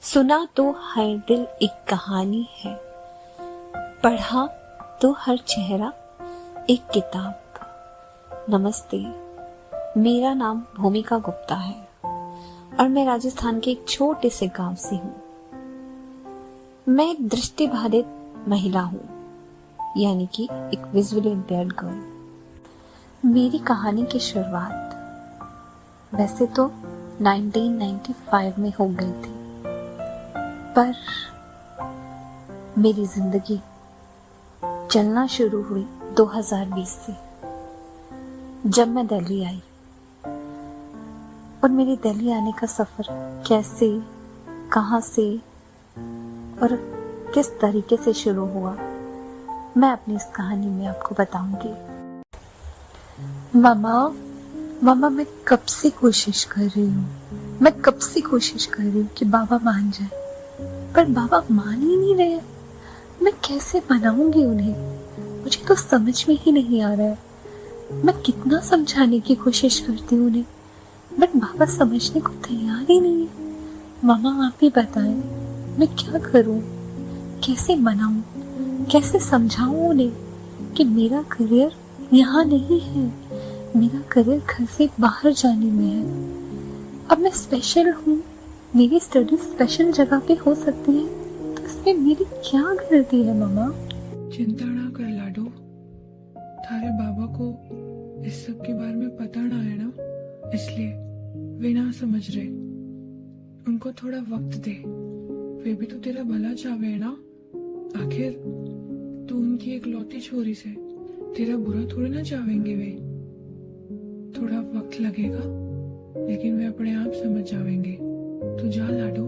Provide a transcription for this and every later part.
सुना तो हर दिल एक कहानी है, पढ़ा तो हर चेहरा एक किताब। नमस्ते, मेरा नाम भूमिका गुप्ता है और मैं राजस्थान के एक छोटे से गांव से हूँ। मैं एक दृष्टिबाधित महिला हूँ, यानी कि एक विजुअली इम्पेयर्ड गर्ल। मेरी कहानी की शुरुआत वैसे तो 1995 में हो गई थी, पर मेरी जिंदगी चलना शुरू हुई 2020 से, जब मैं दिल्ली आई। और मेरी दिल्ली आने का सफर कैसे, कहां से और किस तरीके से शुरू हुआ, मैं अपनी इस कहानी में आपको बताऊंगी। मामा मैं कब से कोशिश कर रही हूँ कि बाबा मान जाए, पर बाबा मान ही नहीं रहे। मैं कैसे मनाऊंगी उन्हें, मुझे तो समझ में ही नहीं आ रहा है। मैं कितना समझाने की कोशिश करती हूँ उन्हें, बट बाबा समझने को तैयार ही नहीं है। मामा आप ही बताएं, मैं क्या करूं, कैसे मनाऊं, कैसे समझाऊं उन्हें कि मेरा करियर यहाँ नहीं है, मेरा करियर घर से बाहर जाने में है। अब मैं स्पेशल हूँ, मेरी स्टडी स्पेशल जगह पे हो सकती है, तो इसमें मेरी क्या गलती है मामा? चिंता ना कर लाडो, थारे बाबा को इस सब के बारे में पता ना है ना, इसलिए वे ना समझ रहे। उनको थोड़ा वक्त दे, वे भी तो तेरा भला चाहे है ना। आखिर तू उनकी एक लौती छोरी से, तेरा बुरा थोड़ी ना चाहेंगे वे। थोड़ा वक्त लगेगा, लेकिन वे अपने आप समझ जाएंगे। तू जा लाडो,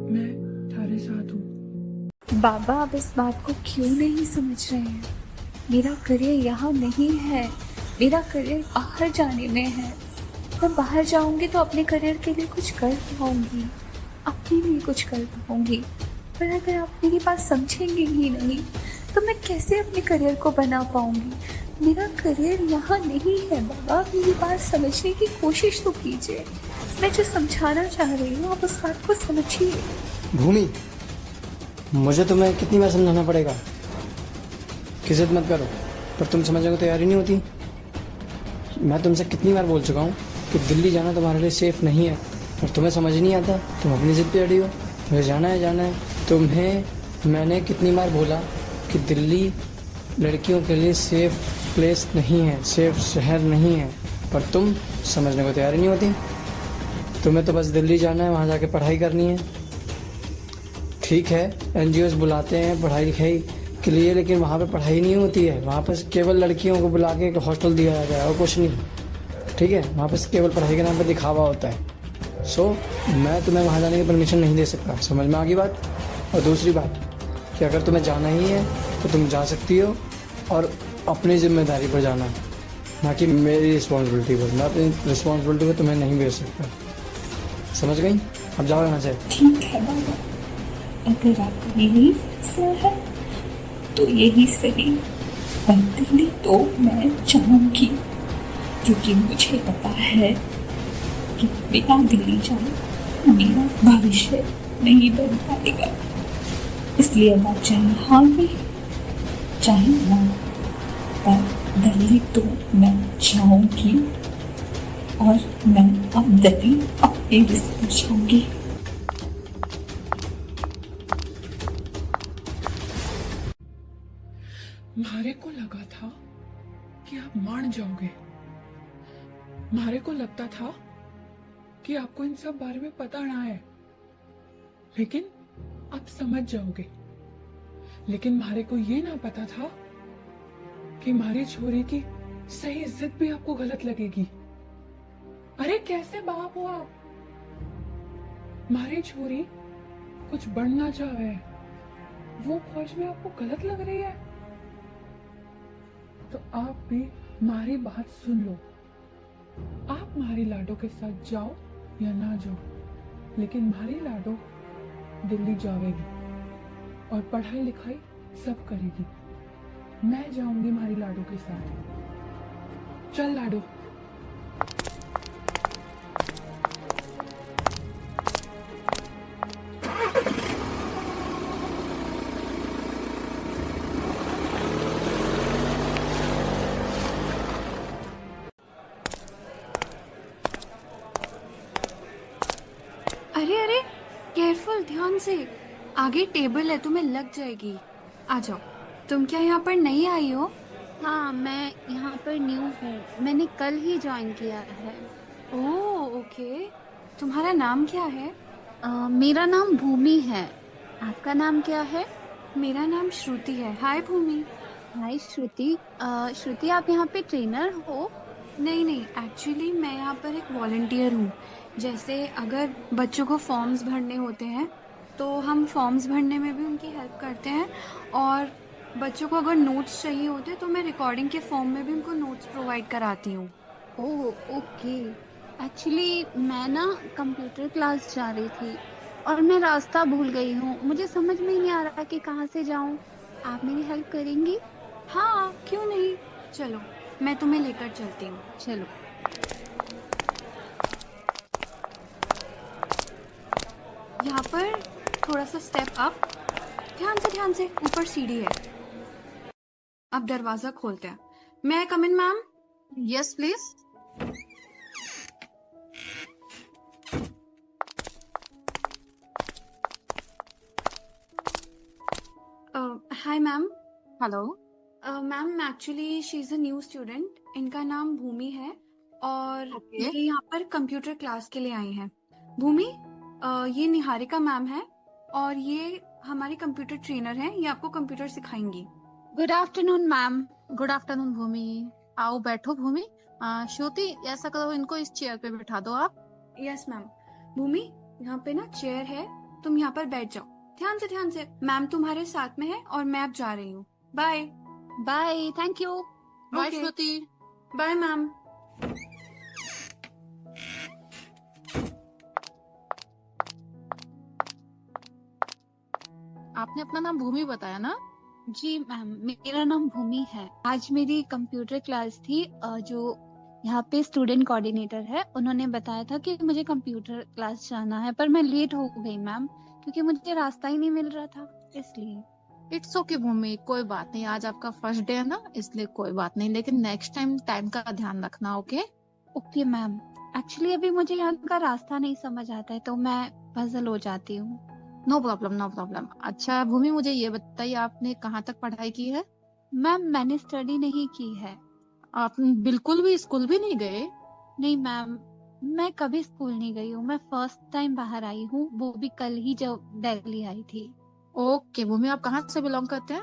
मैं थारे साथ हूँ। बाबा अब इस बात को क्यों नहीं समझ रहे हैं? मेरा करियर यहाँ नहीं है, मेरा करियर बाहर जाने में है। मैं बाहर जाऊंगी तो अपने करियर के लिए कुछ कर पाऊंगी, अपने लिए कुछ कर पाऊंगी। पर अगर आप मेरी बात समझेंगे ही नहीं, तो मैं कैसे अपने करियर को बना पाऊंगी? मेरा करियर यहाँ नहीं है बाबा, मेरी बात समझने की कोशिश तो कीजिए। मैं जो समझाना चाह रही हूँ, आप उस बात को समझिए। भूमि, मुझे तुम्हें कितनी बार समझाना पड़ेगा कि जिद मत करो, पर तुम समझने को तैयार ही नहीं होती। मैं तुमसे कितनी बार बोल चुका हूँ कि दिल्ली जाना तुम्हारे लिए सेफ नहीं है, और तुम्हें समझ नहीं आता। तुम अपनी जिद पे अड़ी हो, मुझे जाना है। तुम्हें मैंने कितनी बार बोला कि दिल्ली लड़कियों के लिए सेफ प्लेस नहीं है, सेफ शहर नहीं है, पर तुम समझने को तैयार ही नहीं होती। तुम्हें तो बस दिल्ली जाना है, वहाँ जाके पढ़ाई करनी है। ठीक है, NGOs बुलाते हैं पढ़ाई लिखाई के लिए, लेकिन वहाँ पे पढ़ाई नहीं होती है। वहाँ पर केवल लड़कियों को बुला के एक हॉस्टल दिया जाता है और कुछ नहीं। ठीक है, वहाँ पर केवल पढ़ाई के नाम पर दिखावा होता है। मैं तुम्हें वहाँ जाने की परमिशन नहीं दे सकता। समझ में आ गई बात? और दूसरी बात कि अगर तुम्हें जाना ही है तो तुम जा सकती हो, और अपनी जिम्मेदारी पर जाना, ना कि मेरी रिस्पॉन्सिबिलिटी पर। मैं अपनी रिस्पॉन्सिबिलिटी पर तुम्हें नहीं भेज सकता। समझ गई? अब जाओ यहाँ से। ठीक है बाबा, अगर आपका यही फैसला है तो यही सही। पर दिल्ली तो मैं जाऊंगी, क्योंकि मुझे पता है कि बिना दिल्ली जाए मेरा भविष्य नहीं बन पाएगा। इसलिए अब आप चाहे हाँ भी चाहे ना, पर दिल्ली तो मैं जाऊंगी, और मैं अब दिल्ली अपने रिस्क पर जाऊंगी। मारे को लगा था कि आप मान जाओगे, मारे को लगता था कि आपको इन सब बारे में पता ना है, लेकिन आप समझ जाओगे। लेकिन मारे को ये ना पता था कि मारी छोरी की सही जिद भी आपको गलत लगेगी। अरे कैसे बाप हो आप? मारी छोरी कुछ बढ़ना चाहे, वो ख्वाहिश भी आपको गलत लग रही है, तो आप भी मारी बात सुन लो। आप मारी लाडो के साथ जाओ या ना जाओ, लेकिन मारी लाडो दिल्ली जाएगी और पढ़ाई लिखाई सब करेगी। मैं जाऊंगी मारी लाडो के साथ। चल लाडो। केयरफुल, ध्यान से। आगे टेबल है, तुम्हें लग जाएगी। आ जाओ। तुम क्या यहाँ पर नई आई हो? हाँ, मैं यहाँ पर न्यू हूँ। मैंने कल ही ज्वाइन किया है। ओह, ओके। तुम्हारा नाम क्या है? मेरा नाम भूमि है। आपका नाम क्या है? मेरा नाम श्रुति है। हाय भूमि। हाय श्रुति। श्रुति, आप यहाँ पे ट्रेनर हो? नहीं नहीं, एक्चुअली मैं यहाँ पर एक वॉलंटियर हूँ। जैसे अगर बच्चों को फॉर्म्स भरने होते हैं तो हम फॉर्म्स भरने में भी उनकी हेल्प करते हैं। और बच्चों को अगर नोट्स चाहिए होते हैं तो मैं रिकॉर्डिंग के फॉर्म में भी उनको नोट्स प्रोवाइड कराती हूँ। ओह, ओके। एक्चुअली मैं ना कंप्यूटर क्लास जा रही थी और मैं रास्ता भूल गई हूँ। मुझे समझ में ही नहीं आ रहा कि कहाँ से जाऊँ। आप मेरी हेल्प करेंगी? हाँ, क्यों नहीं। चलो, मैं तुम्हें लेकर चलती हूँ। चलो। यहाँ पर थोड़ा सा स्टेप अप। ध्यान से, ऊपर सीढ़ी है। अब दरवाजा खोलते हैं। मैं I come in, ma'am? Yes please. Hi ma'am. Hello. Ma'am, actually she is a new student. इनका नाम भूमि है और ओके। ये यहाँ पर कंप्यूटर क्लास के लिए आई हैं। भूमि, ये निहारिका मैम है और ये हमारी कंप्यूटर ट्रेनर हैं। ये आपको कंप्यूटर सिखाएंगी। Good afternoon ma'am. Good afternoon Bhumi. आओ बैठो भूमि। श्रुति, ऐसा करो, इनको इस चेयर पे बिठा दो आप। Yes ma'am. भूमि, यहाँ पे ना चेयर है, तुम यहाँ पर बैठ जाओ। ध्यान से। मैम तुम्हारे साथ में है और मैं अब जा रही हूँ। Bye. Bye, thank you. Bye Okay. Shruti. Bye ma'am. आपने अपना नाम भूमि बताया ना? जी मैम, मेरा नाम भूमि है। आज मेरी कंप्यूटर क्लास थी। जो यहाँ पे स्टूडेंट कोऑर्डिनेटर है, उन्होंने बताया था कि मुझे कंप्यूटर क्लास जाना है, पर मैं लेट हो गई मैम, क्योंकि मुझे रास्ता ही नहीं मिल रहा था, इसलिए। इट्स ओके भूमि, कोई बात नहीं। आज आपका फर्स्ट डे है ना, इसलिए कोई बात नहीं, लेकिन नेक्स्ट टाइम टाइम का ध्यान रखना। ओके? Okay ma'am. एक्चुअली अभी मुझे यहाँ का रास्ता नहीं समझ आता है, तो मैं पजल हो जाती हूँ। No problem, no problem. अच्छा भूमि, मुझे ये बताइए, आपने कहाँ तक पढ़ाई की है? मैम, मैंने स्टडी नहीं की है। आप बिल्कुल भी स्कूल भी नहीं गए? नहीं मैम, मैं कभी स्कूल नहीं गई हूँ। मैं फर्स्ट टाइम बाहर आई हूँ, वो भी कल ही जब दिल्ली आई थी। ओके भूमि, आप कहाँ से बिलोंग करते हैं?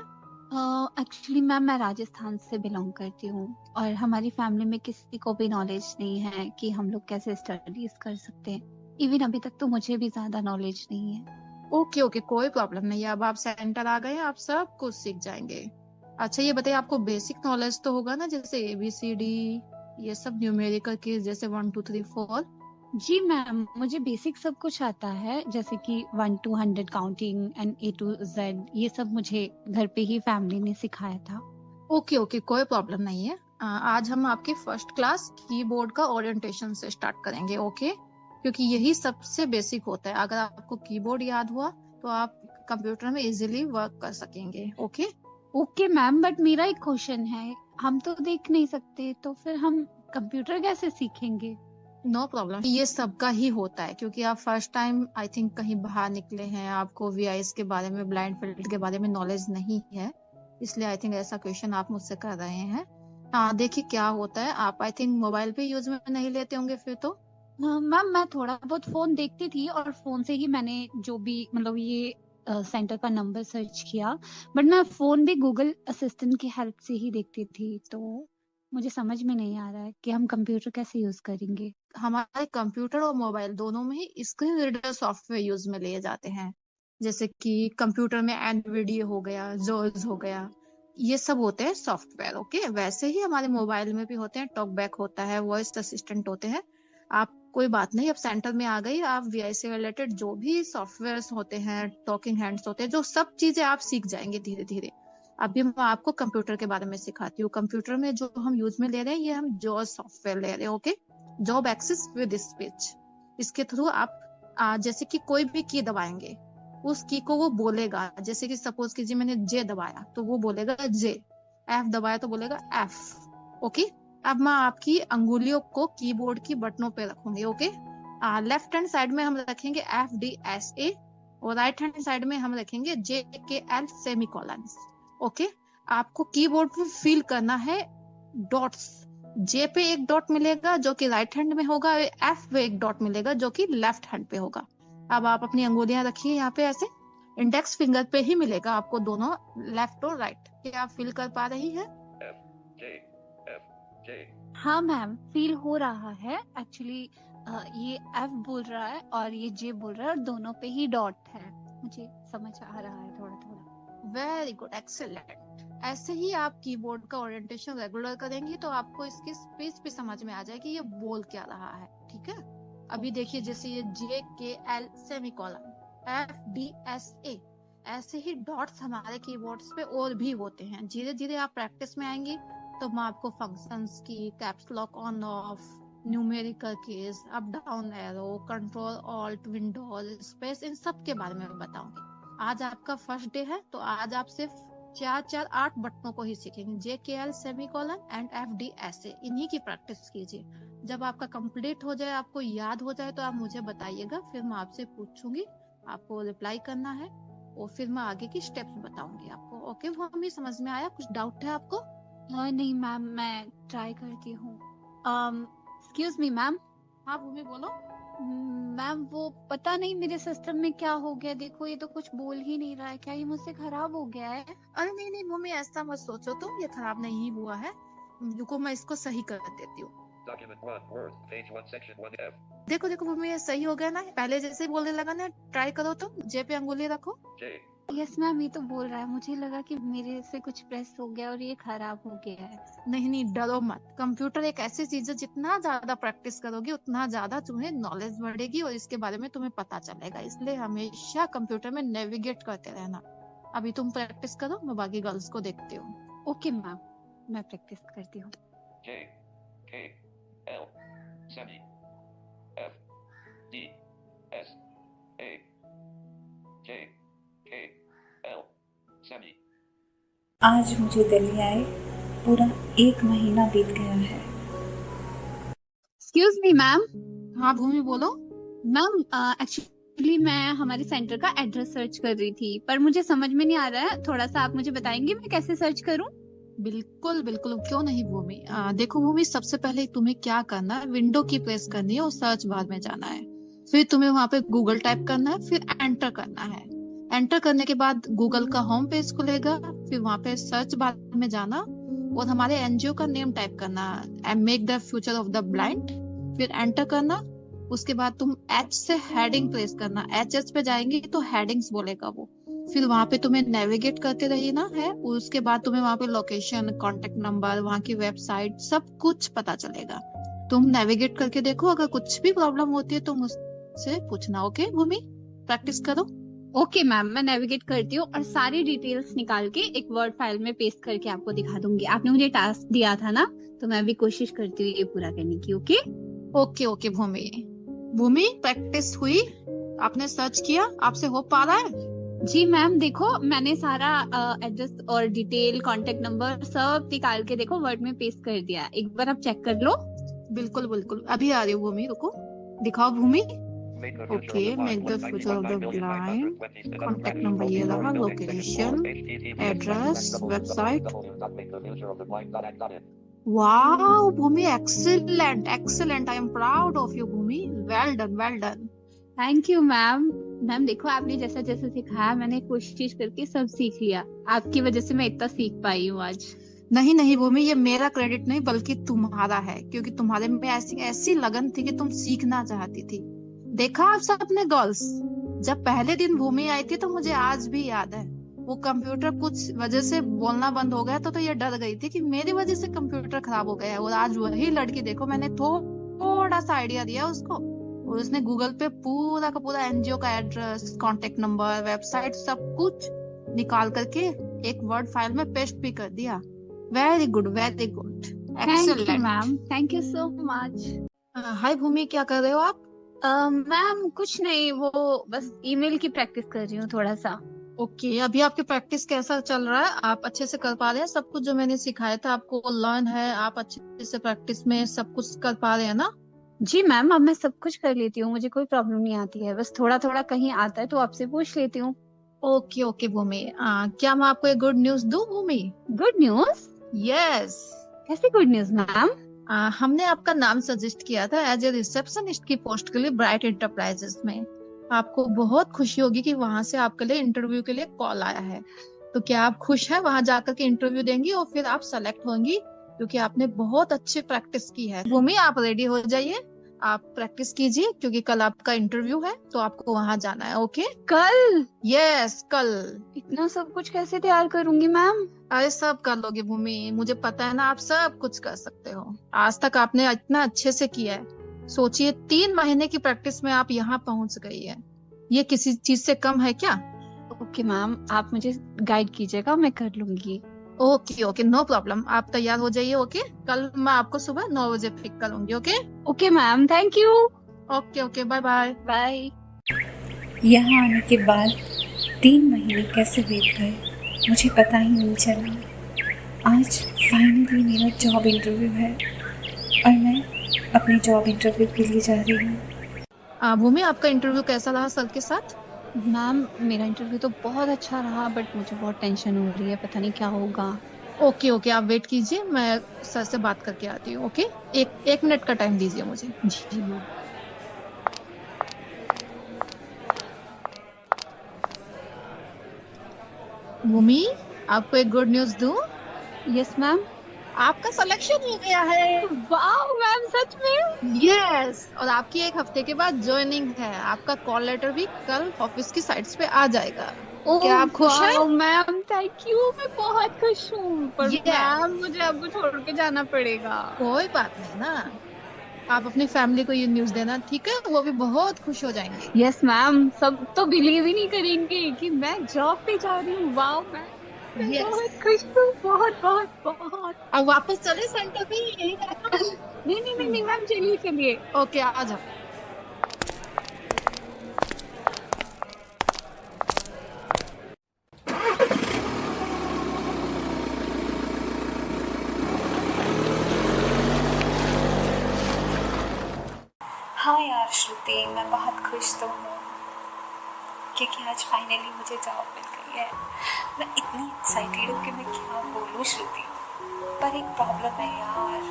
एक्चुअली मैम, मैं राजस्थान से बिलोंग करती हूँ और हमारी फैमिली में किसी को भी नॉलेज नहीं है कि हम लोग कैसे स्टडीज कर सकते हैं। इवन अभी तक तो मुझे भी ज्यादा नॉलेज नहीं है। ओके ओके, कोई प्रॉब्लम नहीं है। अब आप सेंटर आ गए हैं, आप सब कुछ सीख जाएंगे। अच्छा ये बताइए, आपको बेसिक नॉलेज तो होगा ना, जैसे ABCD, ये सब न्यूमेरिकल की, जैसे 1 2 3 4? जी मैम, मुझे बेसिक सब कुछ आता है, जैसे कि 1 to 100 counting and A to Z, ये सब मुझे घर पे ही फैमिली ने सिखाया था। ओके ओके, कोई प्रॉब्लम नहीं है। आज हम आपकी फर्स्ट क्लास कीबोर्ड का ओरिएंटेशन से स्टार्ट करेंगे। ओके? क्योंकि यही सबसे बेसिक होता है। अगर आपको कीबोर्ड याद हुआ तो आप कंप्यूटर में इजीली वर्क कर सकेंगे। ओके? ओके मैम, बट मेरा एक क्वेश्चन है, हम तो देख नहीं सकते, तो फिर हम कंप्यूटर कैसे सीखेंगे? नो प्रॉब्लम, ये सबका ही होता है, क्योंकि आप फर्स्ट टाइम आई थिंक कहीं बाहर निकले हैं, आपको VIS के बारे में, ब्लाइंड फील्ड के बारे में नॉलेज नहीं है, इसलिए आई थिंक ऐसा क्वेश्चन आप मुझसे कर रहे हैं। हाँ देखिए क्या होता है, आप आई थिंक मोबाइल पे यूज में नहीं लेते होंगे फिर तो? मैम, मैं थोड़ा बहुत फोन देखती थी और फोन से ही मैंने जो भी मतलब ये सेंटर का नंबर सर्च किया, बट मैं फोन भी गूगल असिस्टेंट की हेल्प से ही देखती थी, तो मुझे समझ में नहीं आ रहा है कि हम कंप्यूटर कैसे यूज करेंगे। हमारे कंप्यूटर और मोबाइल दोनों में ही स्क्रीन रीडर सॉफ्टवेयर यूज में लिए जाते हैं, जैसे कि कंप्यूटर में एनवीडिया हो गया, जोस हो गया, ये सब होते हैं सॉफ्टवेयर। ओके? वैसे ही हमारे मोबाइल में भी होते हैं, टॉकबैक होता है, वॉइस असिस्टेंट होते हैं। आप कोई बात नहीं, अब सेंटर में आ गई, आप VI से रिलेटेड जो भी सॉफ्टवेयर होते हैं, टॉकिंग हैंड्स होते हैं, जो सब चीजें आप सीख जाएंगे धीरे धीरे। अभी मैं आपको कंप्यूटर के बारे में सिखाती हूँ। कंप्यूटर में जो हम यूज में ले रहे हैं, ये हम जॉब सॉफ्टवेयर ले रहे हैं। Okay? Job access with speech, इसके थ्रू आप जैसे कि कोई भी की दबाएंगे, उस की को वो बोलेगा। जैसे कि सपोज कीजिए मैंने J दबाया तो वो बोलेगा J, F दबाया तो बोलेगा F। ओके? अब मैं आपकी अंगुलियों को कीबोर्ड की बटनों पे रखूंगी। ओके? लेफ्ट हैंड साइड में हम रखेंगे FDSA और राइट हैंड साइड में हम रखेंगे JKL सेमीकोलन। ओके, आपको कीबोर्ड पे फील करना है डॉट्स। जे पे एक डॉट मिलेगा जो कि राइट हैंड में होगा, एफ पे एक डॉट मिलेगा जो कि लेफ्ट हैंड पे होगा। अब आप अपनी अंगुलियां रखिए यहाँ पे ऐसे, इंडेक्स फिंगर पे ही मिलेगा आपको दोनों, लेफ्ट और राइट। क्या आप फील कर पा रही है? हाँ मैम, फील हो रहा है एक्चुअली। ये एफ बोल रहा है और ये जे बोल रहा है और दोनों पे ही डॉट है। मुझे समझ आ रहा है थोड़ा थोड़ा। Very good, excellent. ऐसे ही आप कीबोर्ड का ओरिएंटेशन रेगुलर करेंगे तो आपको इसकी स्पेस भी समझ में आ जाए कि ये बोल क्या रहा है। ठीक है, अभी देखिए जैसे ये JKL सेमीकोलन, FDSA, ऐसे ही डॉट्स हमारे कीबोर्ड्स पे और भी होते हैं। धीरे धीरे आप प्रैक्टिस में आएंगी तो मैं आपको फंक्शंस की, caps lock on off, numerical keys, up down arrow, control alt Windows space, इन सब के बारे में बताऊंगी। आज आपका फर्स्ट डे है तो आज आप सिर्फ 8 बटनों को ही सीखेंगे, JKL सेमीकोलन एंड FDSA, इन्हीं की प्रैक्टिस कीजिए। जब आपका कंप्लीट हो जाए, आपको याद हो जाए तो आप मुझे बताइएगा, फिर मैं आपसे पूछूंगी, आपको रिप्लाई करना है और फिर मैं आगे की स्टेप्स बताऊंगी आपको। ओके, वो हमें समझ में आया? कुछ डाउट है आपको? नहीं मैम, मैं ट्राई करती हूँ। Excuse me ma'am. हाँ भूमि बोलो। मैम वो पता नहीं मेरे सिस्टम में क्या हो गया, देखो ये तो कुछ बोल ही नहीं रहा है। क्या ये मुझसे खराब हो गया है? अरे नहीं नहीं भूमि, ऐसा मत सोचो तुम, ये खराब नहीं हुआ है। रुको मैं इसको सही कर देती हूँ। देखो देखो भूमि, ये सही हो गया ना, पहले जैसे बोलने लगा ना। ट्राई करो तुम, जे पे अंगुली रखो। यस मैम, ये तो बोल रहा है। मुझे लगा कि मेरे से कुछ प्रेस हो गया और ये खराब हो गया है। नहीं नहीं, डरो मत। कंप्यूटर एक ऐसी चीज है, जितना ज्यादा प्रैक्टिस करोगी उतना ज्यादा तुम्हें नॉलेज बढ़ेगी और इसके बारे में तुम्हें पता चलेगा। इसलिए हमेशा कंप्यूटर में नेविगेट करते रहना। अभी तुम प्रैक्टिस करो, मैं बाकी गर्ल्स को देखती हूँ। ओके मैम, मैं प्रैक्टिस करती हूँ। JKL semi FDSA JKL semi। आज मुझे दिल्ली आए पूरा 1 महीना बीत गया है। Excuse me ma'am. हाँ भूमि बोलो। मैम एक्चुअली मैं हमारे सेंटर का एड्रेस सर्च कर रही थी, पर मुझे समझ में नहीं आ रहा है। थोड़ा सा आप मुझे बताएंगे मैं कैसे सर्च करूं? बिल्कुल बिल्कुल, क्यों नहीं भूमि। देखो भूमि, सबसे पहले तुम्हें क्या करना है, विंडो की प्रेस करनी है और सर्च बार में जाना है। फिर तुम्हें वहां पे गूगल टाइप करना है, फिर एंटर करना है। एंटर करने के बाद गूगल का होम पेज खुलेगा, फिर वहां पे सर्च बार में जाना और हमारे एनजीओ का नेम टाइप करना, make the future of the blind. फिर एंटर करना। उसके बाद तुम H से हेडिंग प्रेस करना, HS पे जाएंगे तो हेडिंग्स बोलेगा वो। फिर वहां पे तुम्हें नेविगेट करते रहना है। उसके बाद तुम्हें वहां पे लोकेशन, कांटेक्ट नंबर, वहां की वेबसाइट, सब कुछ पता चलेगा। तुम नेविगेट करके देखो, अगर कुछ भी प्रॉब्लम होती है तो मुझसे पूछना। ओके भूमि, प्रैक्टिस करो। ओके मैम, मैं नेविगेट करती हूँ और सारी डिटेल्स निकाल के एक वर्ड फाइल में पेस्ट करके आपको दिखा दूंगी। आपने मुझे टास्क दिया था ना, तो मैं भी कोशिश करती हूँ ये पूरा करने की। ओके ओके ओके भूमि। भूमि, प्रैक्टिस हुई? आपने सर्च किया? आपसे हो पा रहा है? जी मैम, देखो मैंने सारा एड्रेस और डिटेल, कांटेक्ट नंबर सब निकाल के देखो वर्ड में पेस्ट कर दिया। एक बार आप चेक कर लो। बिल्कुल बिल्कुल, अभी आ रही हूँ भूमि, रुको। दिखाओ Bhumi. Okay, make the future of the blind, contact number ये रहा, location, address, website. Wow Bhumi, excellent excellent, I am proud of you Bhumi, well done well done. Thank you ma'am. Ma'am देखो, आपने जैसा जैसा सिखाया मैंने कोशिश करके सब सीख लिया। आपकी वजह से मैं इतना सीख पाई हूँ आज। नहीं नहीं भूमि, ये मेरा क्रेडिट नहीं बल्कि तुम्हारा है, क्योंकि तुम्हारे में ऐसी ऐसी लगन थी कि तुम सीखना चाहती थी। देखा आप सब अपने गर्ल्स, जब पहले दिन भूमि आई थी तो मुझे आज भी याद है, वो कंप्यूटर कुछ वजह से बोलना बंद हो गया तो ये डर गई थी कि मेरी वजह से कंप्यूटर खराब हो गया है। और आज वही लड़की देखो, मैंने थोड़ा सा आइडिया दिया उसको और उसने गूगल पे पूरा का पूरा एनजीओ का एड्रेस, कांटेक्ट नंबर, वेबसाइट, सब कुछ निकाल करके एक वर्ड फाइल में पेस्ट भी कर दिया। Very good very good, excellent ma'am, thank you so much. Hi Bhumi, क्या कर रहे हो आप? मैम कुछ नहीं, वो बस ईमेल की प्रैक्टिस कर रही हूँ थोड़ा सा। ओके, अभी आपकी प्रैक्टिस कैसा चल रहा है? आप अच्छे से कर पा रहे हैं? सब कुछ जो मैंने सिखाया था आपको लर्न है? आप अच्छे से प्रैक्टिस में सब कुछ कर पा रहे हैं ना? जी मैम, अब मैं सब कुछ कर लेती हूँ, मुझे कोई प्रॉब्लम नहीं आती है। बस थोड़ा थोड़ा कहीं आता है तो आपसे पूछ लेती हूँ। ओके ओके भूमि, क्या मैं आपको एक गुड न्यूज दूं भूमि? Good news? यस। कैसी गुड न्यूज मैम? हमने आपका नाम सजेस्ट किया था एज ए रिसेप्शनिस्ट की पोस्ट के लिए ब्राइट इंटरप्राइजेस में। आपको बहुत खुशी होगी कि वहां से आपके लिए इंटरव्यू के लिए कॉल आया है। तो क्या आप खुश हैं? वहां जाकर के इंटरव्यू देंगी और फिर आप सेलेक्ट होंगी, क्योंकि आपने बहुत अच्छी प्रैक्टिस की है। भूमि, आप रेडी हो जाइए, आप प्रैक्टिस कीजिए, क्योंकि कल आपका इंटरव्यू है तो आपको वहां जाना है। ओके? कल? यस, कल। इतना सब कुछ कैसे तैयार करूंगी मैम? अरे सब कर लोगे भूमि, मुझे पता है ना आप सब कुछ कर सकते हो। आज तक आपने इतना अच्छे से किया है। सोचिए 3 महीने की प्रैक्टिस में आप यहाँ पहुंच गई है। ये किसी चीज से कम है क्या? ओके मैम, आप मुझे गाइड कीजिएगा, मैं कर लूंगी। Okay okay, no problem. आप तैयार हो जाइए। ओके? कल मैं आपको सुबह 9 बजे पिक करूंगी। Okay? Okay ma'am, thank you. Okay okay, bye bye. Bye. यहाँ आने के बाद 3 महीने कैसे बीत गए मुझे पता ही नहीं चला। आज फाइनली मेरा जॉब इंटरव्यू है और मैं अपने जॉब इंटरव्यू के लिए जा रही हूँ। भूमि, आपका इंटरव्यू कैसा रहा सर के साथ? मैम, मेरा इंटरव्यू तो बहुत अच्छा रहा, बट मुझे बहुत टेंशन हो रही है, पता नहीं क्या होगा। ओके ओके, आप वेट कीजिए, मैं सर से बात करके आती हूँ। ओके? एक मिनट का टाइम दीजिए मुझे। जी मैम। भूमि, आपको एक गुड न्यूज दूं? Yes ma'am. आपका सिलेक्शन हो गया है। वाओ मैम, सच में? यस, और आपकी 1 हफ्ते के बाद ज्वाइनिंग है। आपका कॉल लेटर भी कल ऑफिस की साइट्स पे आ जाएगा। क्या आप खुश हैं? मैम, थैंक यू, मैं बहुत खुश हूँ, पर Yes. मैम मुझे अब छोड़ के जाना पड़ेगा। कोई बात नहीं ना, आप अपनी फैमिली को ये न्यूज देना, ठीक है? वो भी बहुत खुश हो जाएंगे। यस मैम, सब तो बिलीव ही नहीं करेंगे कि मैं जॉब पे जा रही हूँ। वाओ मैम, मैं यस। बहुत खुश हूँ, बहुत बहुत बहुत। अब वापस चले सेंटर पे, यही रहना। नहीं नहीं नहीं नहीं मैम, चलिए चलिए। ओके, आ जाओ। हाँ यार श्रुति, मैं बहुत खुश तो हूँ क्योंकि आज फाइनली मुझे जॉब मिल गई है। मैं इतनी एक्साइटेड हूँ कि मैं क्या बोलूँ श्रुति। पर एक प्रॉब्लम है यार,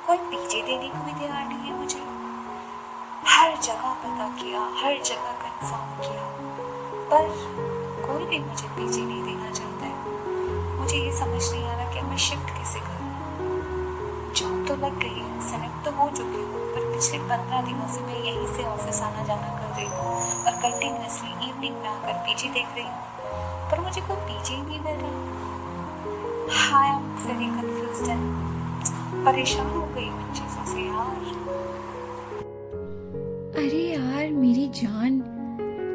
कोई पीजी देने को भी तैयार नहीं है मुझे। हर जगह पता किया, हर जगह कंफर्म किया, पर कोई भी मुझे पीजी नहीं देना चाहता है। मुझे ये समझ नहीं आ रहा कि मैं शिफ्ट कैसे करूँ। जॉब तो लग गई है, सेलेक्ट तो हो चुकी हूँ, पर पिछले 15 दिनों से मैं यहीं से ऑफिस आना जाना कर रही हूँ और कंटिन्यूअसली इवनिंग में आकर पीजी देख रही हूँ, पर मुझे कोई पीजी ही नहीं मिल रहा। I am very confused and परेशान हो गई इन चीज़ों से यार। अरे यार मेरी जान,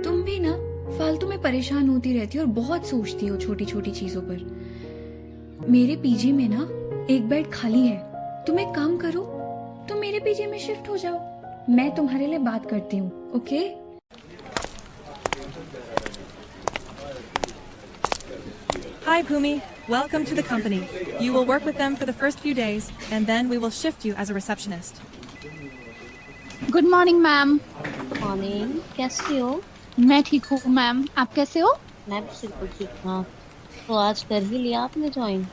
तुम भी ना फालतू में परेशान होती रहती हो और बहुत सोचती हो छोटी छोटी चीजों पर। मेरे पीजी में ना एक बेड खाली है, तुम एक काम करो, तुम मेरे पीजी में शिफ्ट हो जाओ, मैं तुम्हारे लिए बात करती हूँ। Okay? Hi, Bhumi. Welcome to the company. You will work with them for the first few days, and then we will shift you as a receptionist. Good morning ma'am. Morning, कैसी हो? मैं ठीक हूँ मैम, आप कैसे हो? मैं भी बिल्कुल ठीक हूँ। तो आज कर ही लिया आपने ज्वाइन?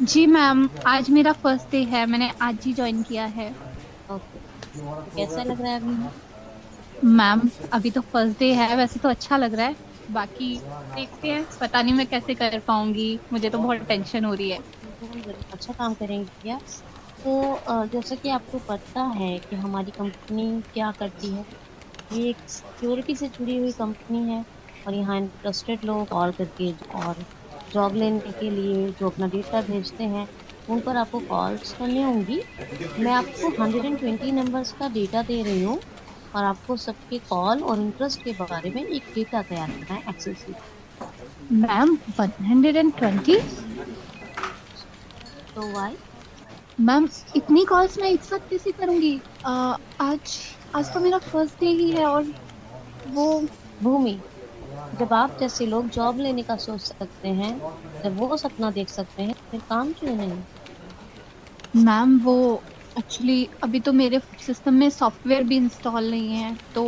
जी मैम, आज मेरा फर्स्ट डे है, मैंने आज ही ज्वाइन किया है। ओके, तो कैसा लग रहा है अभी? मैम, अभी तो फर्स्ट डे है, वैसे तो अच्छा लग रहा है, बाकी देखते हैं, पता नहीं मैं कैसे कर पाऊंगी, मुझे तो बहुत टेंशन हो रही है। अच्छा काम करेंगे क्या? तो जैसा कि आपको पता है कि हमारी कंपनी क्या करती है, ये एक सिक्योरिटी से जुड़ी हुई कंपनी है और यहाँ इंटरेस्टेड लोग कॉल करके और जॉब लेने के लिए जो अपना डेटा भेजते हैं उन पर आपको कॉल्स करनी होंगी। मैं आपको 120 नंबर्स का डेटा दे रही हूँ और आपको सबके कॉल और इंटरेस्ट के बारे में एक डेटा तैयार करना है एक्सेल शीट। मैम 120? तो वाई? मैम इतनी कॉल्स मैं एक साथ कैसे करूंगी? आज तो मेरा फर्स्ट डे ही है और वो भूमि, जब आप जैसे लोग जॉब लेने का सोच सकते हैं, जब वो सपना देख सकते हैं, फिर काम क्यों नहीं? मैम वो एक्चुअली अभी तो मेरे सिस्टम में सॉफ्टवेयर भी इंस्टॉल नहीं है, तो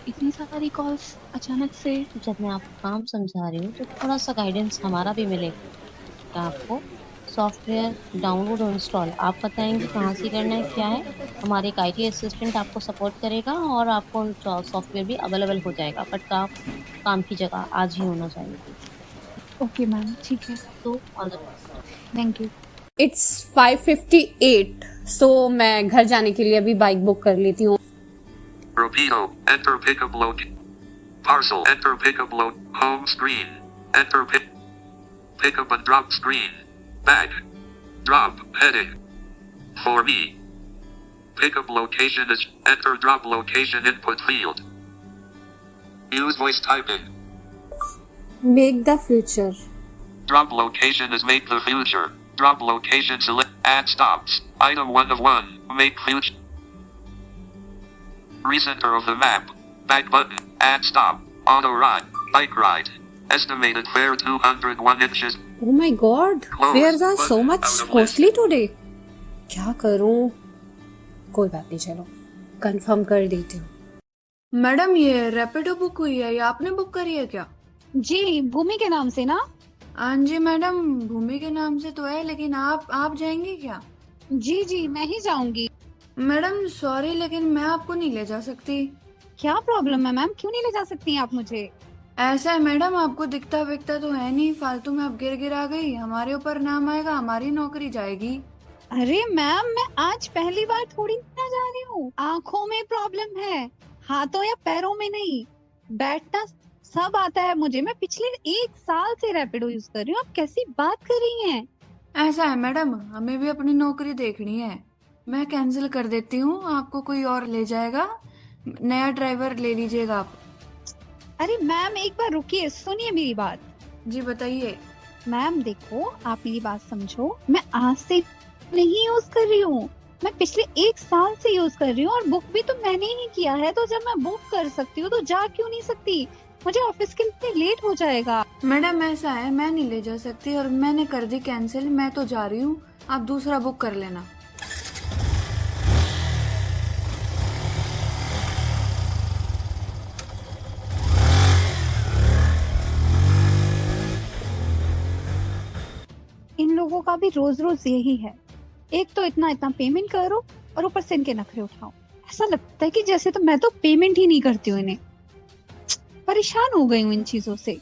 इतनी सारी कॉल्स अचानक से। जब मैं आपको काम समझा रही हूँ तो थोड़ा सा गाइडेंस हमारा भी मिलेगा आपको। सॉफ्टवेयर डाउनलोड और इंस्टॉल आप बताएंगे कहाँ से करना है, क्या है। हमारे एक IT असिस्टेंट आपको सपोर्ट करेगा और आपको सॉफ्टवेयर भी अवेलेबल हो जाएगा, बट काम की जगह आज ही होना चाहिए। ओके मैम, ठीक है, तो all the best. Thank you. It's 5:58, सो मैं घर जाने के लिए अभी बाइक बुक कर लेती हूँ। Rapido, enter pickup load. Parcel, enter pickup load. Home screen, enter pickup and drop screen. Bag, drop, heading. For me. Pickup location is, enter drop location input field. Use voice typing. Make the future. Drop location is make the future. Drop location select, add stops. Item 1 of 1, make future. Recenter of the map. Back button. Add stop. Auto ride. Bike ride. Estimated fare 201 inches. Oh my god, Close. fares are so Button. much Out of costly today. क्या करूं? कोई बात नहीं, चलो confirm कर देती हूँ। Madam, ये रैपिडो बुक हुई है, ये आपने बुक करी है क्या? जी, भूमि के नाम से ना? हाँ जी मैडम, भूमि के नाम से तो है, लेकिन आप जाएंगी क्या? जी जी, मैं ही जाऊंगी। मैडम सॉरी, लेकिन मैं आपको नहीं ले जा सकती। क्या प्रॉब्लम है मैम, क्यों नहीं ले जा सकती आप मुझे? ऐसा है मैडम, आपको दिखता विकता तो है नहीं, फालतू में आप गिर गिरा गई, हमारे ऊपर नाम आएगा, हमारी नौकरी जाएगी। अरे मैम, मैं आज पहली बार थोड़ी ना जा रही हूँ। आंखों में प्रॉब्लम है, हाथों या पैरों में नहीं। बैठना सब आता है मुझे, मैं पिछले 1 साल से रैपिडो यूज कर रही हूँ। आप कैसी बात कर रही हैं? ऐसा है मैडम, हमें भी अपनी नौकरी देखनी है। मैं कैंसिल कर देती हूँ, आपको कोई और ले जाएगा, नया ड्राइवर ले लीजिएगा आप। अरे मैम, एक बार रुकिए, सुनिए मेरी बात। जी बताइए। मैम देखो, आप मेरी बात समझो, मैं आज से नहीं यूज कर रही हूँ, मैं पिछले 1 साल से यूज कर रही हूँ, और बुक भी तो मैंने ही किया है। तो जब मैं बुक कर सकती हूँ तो जा क्यों नहीं सकती? मुझे ऑफिस के लिए लेट हो जाएगा। मैडम ऐसा है, मैं नहीं ले जा सकती और मैंने कर दी कैंसिल, मैं तो जा रही हूँ, आप दूसरा बुक कर लेना। इन लोगों का भी रोज रोज यही है, एक तो इतना इतना पेमेंट करो और ऊपर से इनके नखरे उठाओ। ऐसा लगता है कि जैसे तो मैं तो पेमेंट ही नहीं करती हूँ इन्हें। परेशान हो गई हूँ इन चीजों से।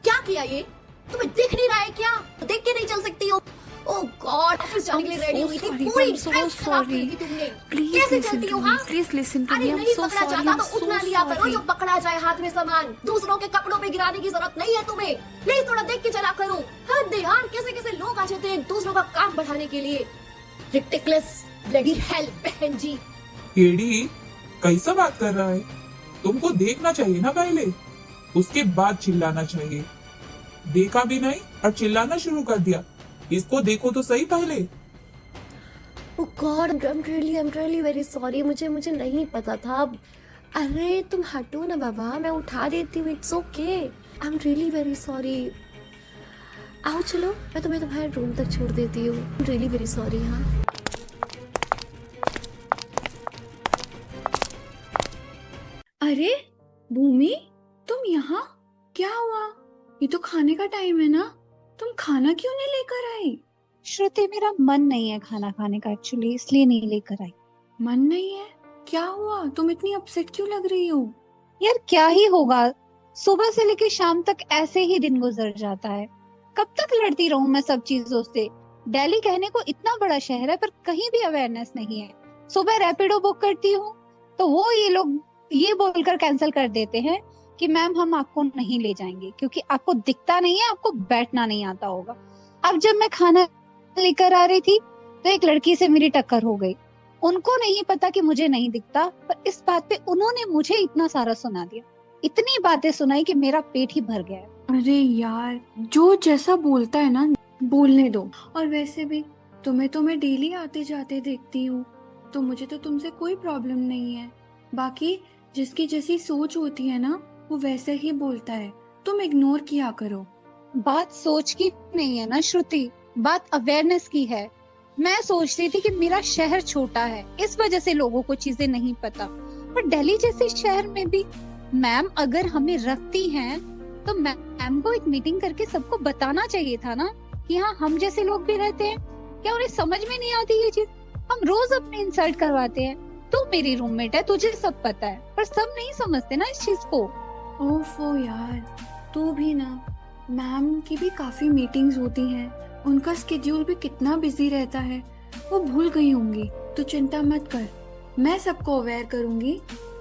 क्या किया ये? तुम्हें दिख नहीं रहा है क्या? देख के नहीं चल सकती हो? ओह गॉड, ऑफिस जाने के लिए रेडी हुई थी, पूरी ड्रेस खराब कर दी तुमने। कैसे चलती हो? हाँ, प्लीज लिसन टू मी, अरे आई एम नहीं सो पकड़ा सॉरी, जाता तो उतना लिया करो जो पकड़ा जाए हाथ में सामान। दूसरों के कपड़ों पे गिराने की जरूरत नहीं है तुम्हें। प्लीज थोड़ा देख के चला करो। हद है यार, कैसे कैसे लोग आ जाते हैं दूसरों का काम बढ़ाने के लिए। रिडिकुलस, ब्लडी हेल, बहन जी। एडी कैसा बात कर रहा है? तुमको देखना चाहिए ना पहले, उसके बाद चिल्लाना चाहिए। देखा भी नहीं और चिल्लाना शुरू कर दिया। इसको देखो तो सही पहले। Oh god, I am really very sorry. मुझे नहीं पता था। अरे तुम हटो ना बाबा, मैं उठा देती हूँ। It's okay, I am really very sorry. आओ चलो, मैं तुम्हें तुम्हारे रूम तक छोड़ देती हूँ। आई एम रियली वेरी सॉरी। हाँ अरे भूमि, तुम यहाँ? क्या हुआ? ये तो खाने का टाइम है ना, तुम खाना क्यों नहीं लेकर आई? श्रुति, मेरा मन नहीं है खाना खाने का एक्चुअली, इसलिए नहीं लेकर आई। मन नहीं है? क्या हुआ? तुम इतनी अपसेट क्यों लग रही हो? यार क्या ही होगा, सुबह से लेकर शाम तक ऐसे ही दिन गुजर जाता है। कब तक लड़ती रहूं मैं सब चीजों से? दिल्ली कहने को इतना बड़ा शहर है, पर कहीं भी अवेयरनेस नहीं है। सुबह रैपिडो बुक करती हूँ तो वो ये लोग ये बोलकर कैंसिल कर देते हैं कि मैम हम आपको नहीं ले जाएंगे, क्योंकि आपको दिखता नहीं है, आपको बैठना नहीं आता होगा। अब जब मैं खाना लेकर आ रही थी तो एक लड़की से मेरी टक्कर हो गई। उनको नहीं पता कि मुझे नहीं दिखता, पर इस बात पे उन्होंने मुझे इतना सारा सुना दिया, इतनी बातें सुनाई कि मेरा पेट ही भर गया है। अरे यार, जो जैसा बोलता है ना बोलने दो। और वैसे भी तुम्हें तो मैं डेली आते जाते देखती हूँ, तो मुझे तो तुमसे कोई प्रॉब्लम नहीं है। बाकी जिसकी जैसी सोच होती है ना, वो वैसे ही बोलता है, तुम इग्नोर किया करो। बात सोच की नहीं है ना श्रुति, बात अवेयरनेस की है। मैं सोच रही थी कि मेरा शहर छोटा है, इस वजह से लोगों को चीजें नहीं पता, पर दिल्ली जैसे शहर में भी मैम अगर हमें रखती हैं तो मैम को एक मीटिंग करके सबको बताना चाहिए था ना कि हाँ हम जैसे लोग भी रहते हैं। क्या उन्हें समझ में नहीं आती ये चीज? हम रोज अपने इंसल्ट करवाते हैं, तू मेरी रूममेट है, तुझे सब पता है, पर सब नहीं समझते ना इस चीज को। ओफो यार, तू भी ना, मैम की भी काफी मीटिंग्स होती हैं, उनका स्केड्यूल भी कितना बिजी रहता है, वो भूल गई होंगी। तो चिंता मत कर, मैं सबको अवेयर करूंगी।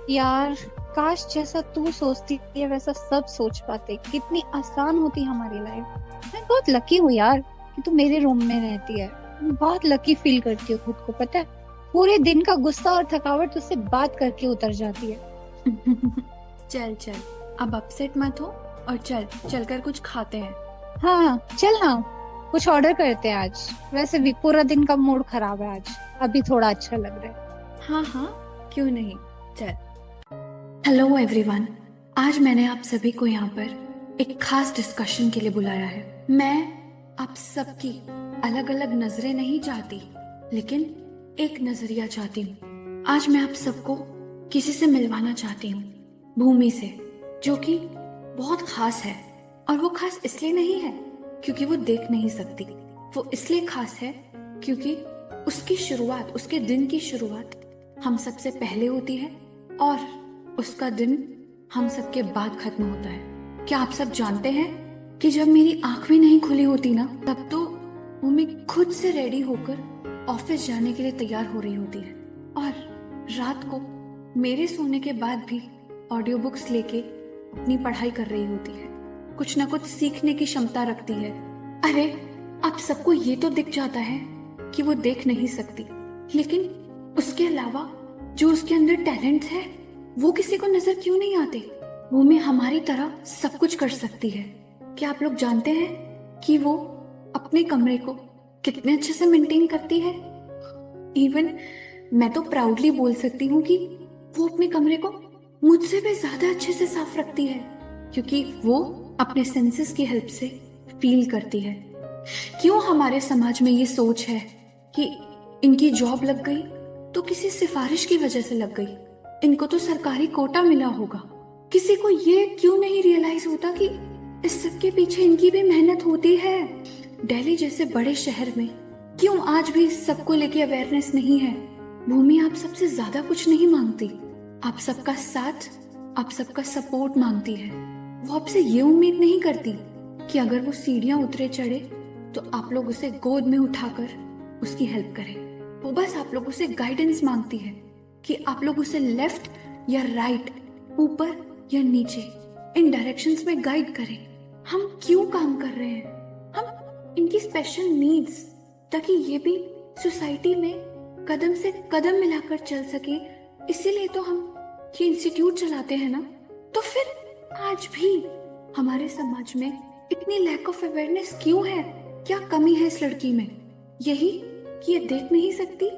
यार काश जैसा तू सोचती है वैसा सब सोच पाते, कितनी आसान होती हमारी लाइफ। मैं बहुत लकी हूँ यार कि तू मेरे रूम में रहती है, बहुत लकी फील करती हूँ खुद को, पता है पूरे दिन का गुस्सा और थकावट तुझसे बात करके उतर जाती है। चल चल, अब अपसेट मत हो और चल कर कुछ खाते हैं। हाँ चल ना, कुछ ऑर्डर करते हैं आज, वैसे भी पूरा दिन का मूड खराब है आज, अभी थोड़ा अच्छा लग रहा है। हाँ हाँ क्यों नहीं, चल। हेलो एवरीवन, आज मैंने आप सभी को यहाँ पर एक खास डिस्कशन के लिए बुलाया है। मैं आप सबकी अलग अलग नजरें नहीं चाहती, लेकिन एक नजरिया चाहती हूँ। आज मैं आप सबको किसी से मिलवाना चाहती हूँ, भूमि से, जो कि बहुत खास है। और वो खास इसलिए नहीं है क्योंकि वो देख नहीं सकती, वो इसलिए खास है क्योंकि उसकी शुरुआत, उसके दिन की शुरुआत हम सबसे पहले होती है और उसका दिन हम सबके बाद खत्म होता है। क्या आप सब जानते हैं कि जब मेरी आंख भी नहीं खुली होती ना, तब तो भूमि खुद से रेडी होकर ऑफिस जाने के लिए तैयार हो रही होती है, और रात को मेरे सोने के बाद भी ऑडियो बुक्स लेके अपनी पढ़ाई कर रही होती है, कुछ ना कुछ सीखने की क्षमता रखती है। अरे आप सबको ये तो दिख जाता है कि वो देख नहीं सकती, लेकिन उसके अलावा जो उसके अंदर टैलेंट्स है वो किसी को नजर क्यों नहीं आते? भूमि हमारी तरह सब कुछ कर सकती है। क्या आप लोग जानते हैं कि वो अपने कमरे को कितने अच्छे से मेंटेन करती है? इवन मैं तो प्राउडली बोल सकती हूँ कि वो अपने कमरे को मुझसे भी ज्यादा अच्छे से साफ रखती है, क्योंकि वो अपने सेंसेस की हेल्प से फील करती है। क्यों हमारे समाज में ये सोच है कि इनकी जॉब लग गई तो किसी सिफारिश की वजह से लग गई, इनको तो सरकारी कोटा मिला होगा। किसी को ये क्यों नहीं रियलाइज होता कि इस सब के पीछे इनकी भी मेहनत होती है। दिल्ली जैसे बड़े शहर में क्यों आज भी सबको लेके अवेयरनेस नहीं है? भूमि आप सबसे ज्यादा कुछ नहीं मांगती, आप सबका साथ, आप सबका सपोर्ट मांगती है। वो आपसे ये उम्मीद नहीं करती कि अगर वो सीढ़ियां उतरे चढ़े तो आप लोग उसे गोद में उठाकर उसकी हेल्प करें। वो बस आप लोगों से गाइडेंस मांगती है कि आप लोग उसे लेफ्ट या राइट, ऊपर या नीचे, इन डायरेक्शंस में गाइड करें। हम क्यों काम कर रहे हैं? हम इनकी स्पेशल नीड्स, ताकि ये भी सोसाइटी में कदम से कदम मिलाकर चल सके, इसीलिए तो हम ये इंस्टीट्यूट चलाते हैं ना। तो फिर आज भी हमारे समाज में इतनी लैक ऑफ अवेयरनेस क्यों है? क्या कमी है इस लड़की में? यही कि ये देख नहीं सकती,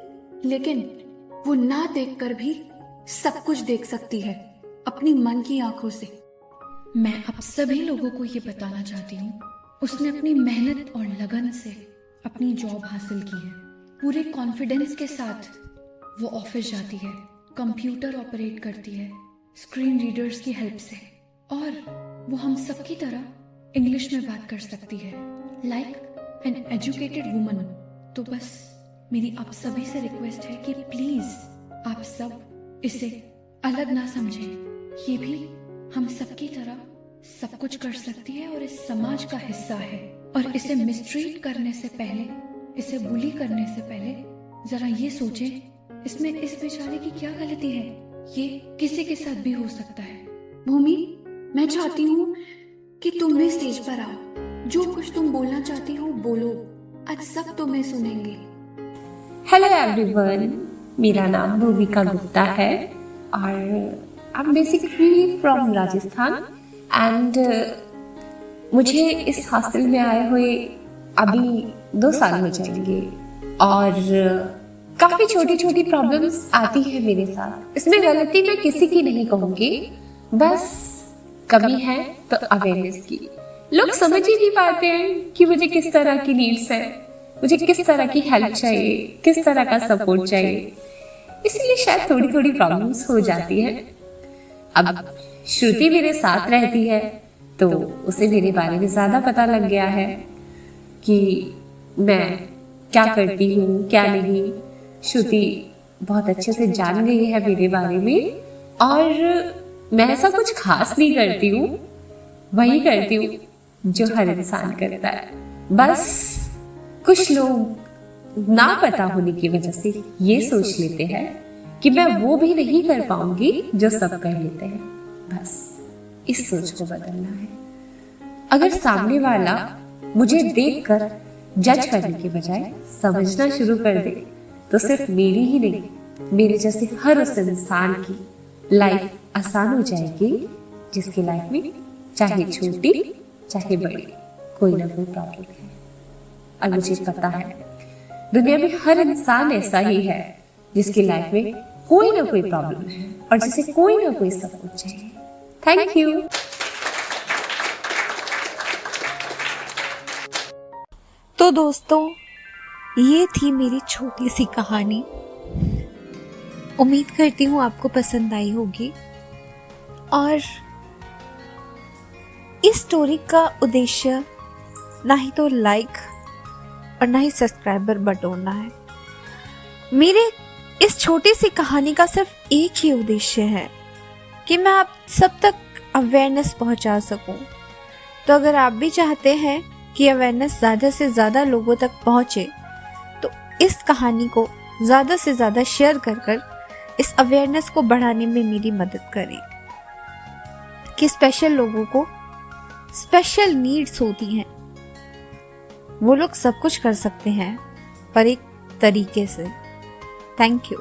लेकिन वो ना देखकर भी सब कुछ देख सकती है अपनी मन की आंखों से। मैं आप सभी लोगों को ये बताना चाहती हूँ, उसने अपनी मेहनत और लगन से अपनी जॉब हासिल की है। पूरे कॉन्फिडेंस के साथ वो ऑफिस जाती है, कंप्यूटर ऑपरेट करती है स्क्रीन रीडर्स की हेल्प से, और वो हम सबकी तरह इंग्लिश में बात कर सकती है लाइक एन एजुकेटेड वुमन। तो बस मेरी आप सभी से रिक्वेस्ट है कि प्लीज आप सब इसे अलग ना समझें। ये भी हम सबकी तरह सब कुछ कर सकती है और इस समाज का हिस्सा है। और इसे मिसट्रीट करने से पहले, इसे बुली करने से पहले जरा ये सोचें इसमें इस बेचारे की क्या गलती है। ये किसी के साथ भी हो सकता है। भूमि, मैं चाहती हूँ कि तुम भी स्टेज पर आओ, जो कुछ तुम बोलना चाहती हो बोलो, आज सब तुम्हें सुनेंगे। हेलो एवरीवन, मेरा नाम भूमिका गुप्ता है और I am basically from Rajasthan and मुझे इस हॉस्टल में आए हुए अभी 2 साल हो जाएंगे और काफी छोटी छोटी प्रॉब्लम्स आती है मेरे साथ। इसमें गलती मैं किसी की नहीं कहूंगी, बस कमी है तो अवेयरनेस की। लोग समझ ही नहीं पाते हैं कि मुझे किस तरह की नीड्स है। मुझे किस तरह की हेल्प चाहिए, किस तरह का सपोर्ट चाहिए, इसलिए शायद थोड़ी थोड़ी प्रॉब्लम्स हो जाती है। अब श्रुति मेरे साथ रहती है तो उसे मेरे बारे में ज्यादा पता लग गया है कि मैं क्या करती हूँ क्या नहीं। श्रुति बहुत अच्छे से जान गई है मेरे बारे में, और मैं ऐसा कुछ खास नहीं करती हूँ, वही करती हूँ जो हर इंसान करता है। बस कुछ लोग ना पता होने की वजह से ये सोच लेते हैं कि मैं वो भी नहीं कर पाऊंगी जो सब कर लेते हैं। बस इस सोच को बदलना है। अगर सामने वाला मुझे देखकर जज करने के बजाय समझना शुरू कर दे तो सिर्फ मेरी ही नहीं, मेरे जैसे हर उस इंसान की लाइफ आसान हो जाएगी जिसकी लाइफ में चाहे छोटी चाहे बड़ी कोई ना कोई प्रॉब्लम है। और मुझे पता है दुनिया में हर इंसान ऐसा ही है जिसकी लाइफ में कोई ना कोई प्रॉब्लम है और जिसे कोई ना कोई सपोर्ट चाहिए। Thank you. तो दोस्तों, ये थी मेरी छोटी सी कहानी। उम्मीद करती हूँ आपको पसंद आई होगी। और इस स्टोरी का उद्देश्य ना ही तो लाइक और ना ही सब्सक्राइबर बटोरना है। मेरे इस छोटी सी कहानी का सिर्फ एक ही उद्देश्य है कि मैं आप सब तक अवेयरनेस पहुंचा सकूं। तो अगर आप भी चाहते हैं कि अवेयरनेस ज़्यादा से ज़्यादा लोगों तक पहुंचे तो इस कहानी को ज़्यादा से ज़्यादा शेयर कर इस अवेयरनेस को बढ़ाने में मेरी मदद करें कि स्पेशल लोगों को स्पेशल नीड्स होती हैं। वो लोग सब कुछ कर सकते हैं पर एक तरीके से। Thank you.